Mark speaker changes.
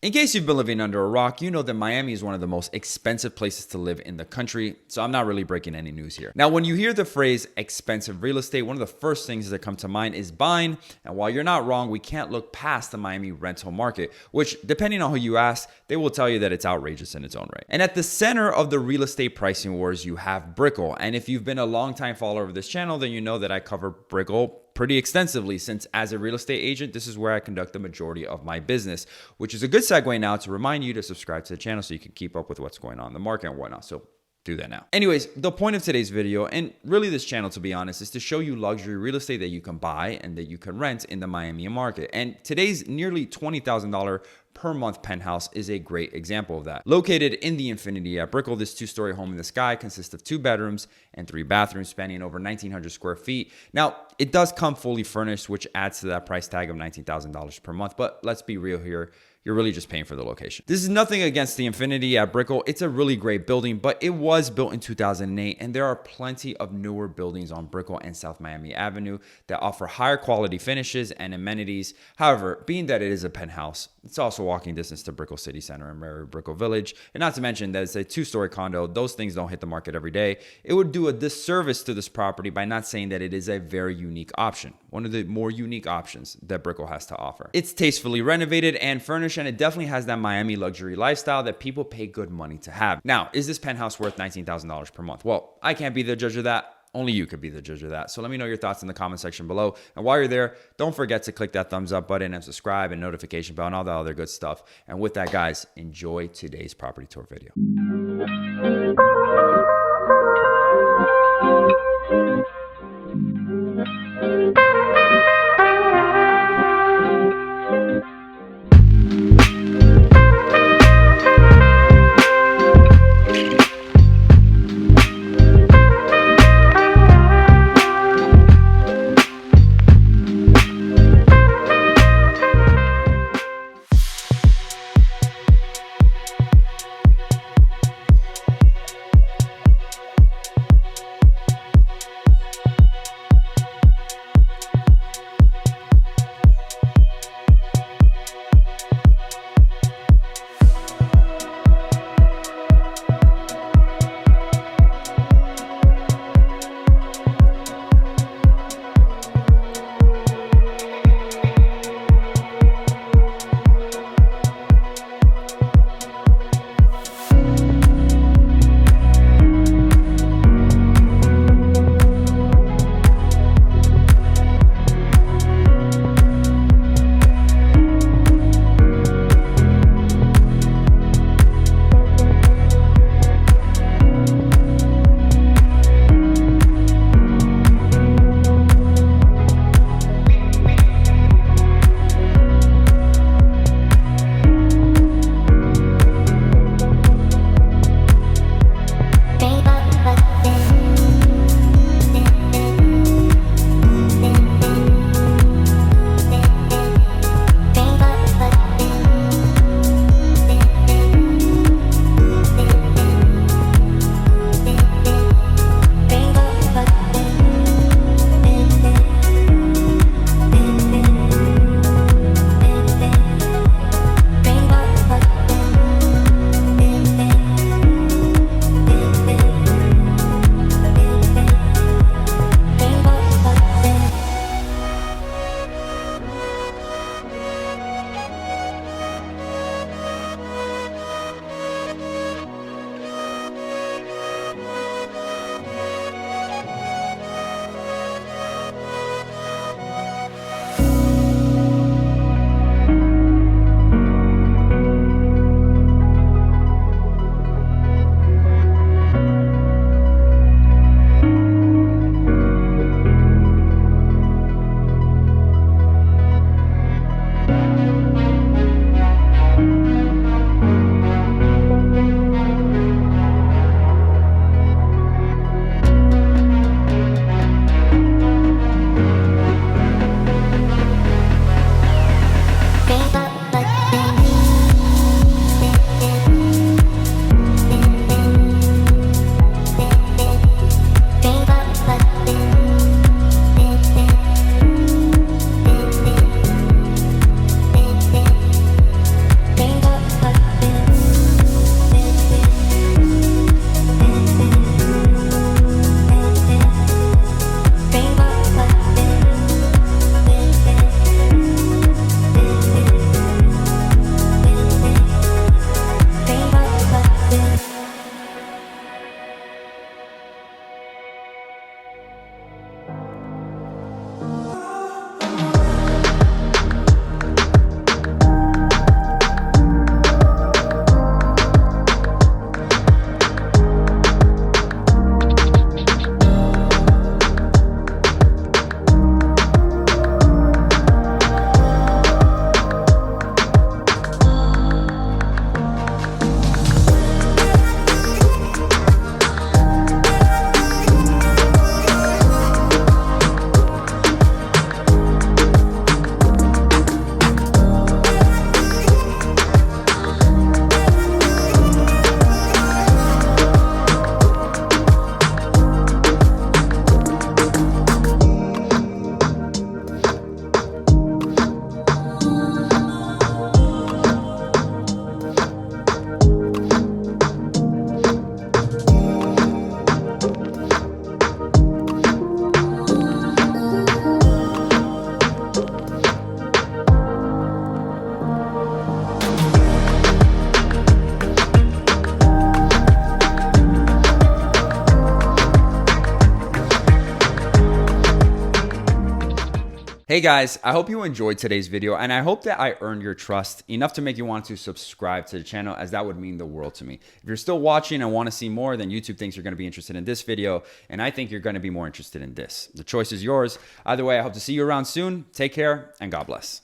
Speaker 1: In case you've been living under a rock, you know that Miami is one of the most expensive places to live in the country, so I'm not really breaking any news here. Now, when you hear the phrase expensive real estate, one of the first things that come to mind is buying, and while you're not wrong, we can't look past the Miami rental market, which, depending on who you ask, they will tell you that it's outrageous in its own right. And at the center of the real estate pricing wars, you have Brickell, and if you've been a longtime follower of this channel, then you know that I cover Brickell pretty extensively, since as a real estate agent, this is where I conduct the majority of my business, which is a good segue now to remind you to subscribe to the channel so you can keep up with what's going on in the market and whatnot. So do that now. Anyways, the point of today's video, and really this channel, to be honest, is to show you luxury real estate that you can buy and that you can rent in the Miami market. And today's nearly $20,000 per month penthouse is a great example of that. Located in the Infinity at Brickell, this two-story home in the sky consists of 2 bedrooms and 3 bathrooms spanning over 1,900 square feet. Now, it does come fully furnished, which adds to that price tag of $19,000 per month. But let's be real here. You're really just paying for the location. This is nothing against the Infinity at Brickell. It's a really great building, but it was built in 2008, and there are plenty of newer buildings on Brickell and South Miami Avenue that offer higher quality finishes and amenities. However, being that it is a penthouse, it's also walking distance to Brickell City Center and Mary Brickell Village, and not to mention that it's a 2-story condo. Those things don't hit the market every day. It would do a disservice to this property by not saying that it is a very unique option, one of the more unique options that Brickell has to offer. It's tastefully renovated and furnished, and it definitely has that Miami luxury lifestyle that people pay good money to have. Now, is this penthouse worth $19,000 per month? Well, I can't be the judge of that. Only you could be the judge of that. So let me know your thoughts in the comment section below. And while you're there, don't forget to click that thumbs up button and subscribe and notification bell and all that other good stuff. And with that, guys, enjoy today's property tour video. Hey guys, I hope you enjoyed today's video, and I hope that I earned your trust enough to make you want to subscribe to the channel, as that would mean the world to me. If you're still watching and want to see more, then YouTube thinks you're going to be interested in this video, and I think you're going to be more interested in this. The choice is yours. Either way, I hope to see you around soon. Take care, and God bless.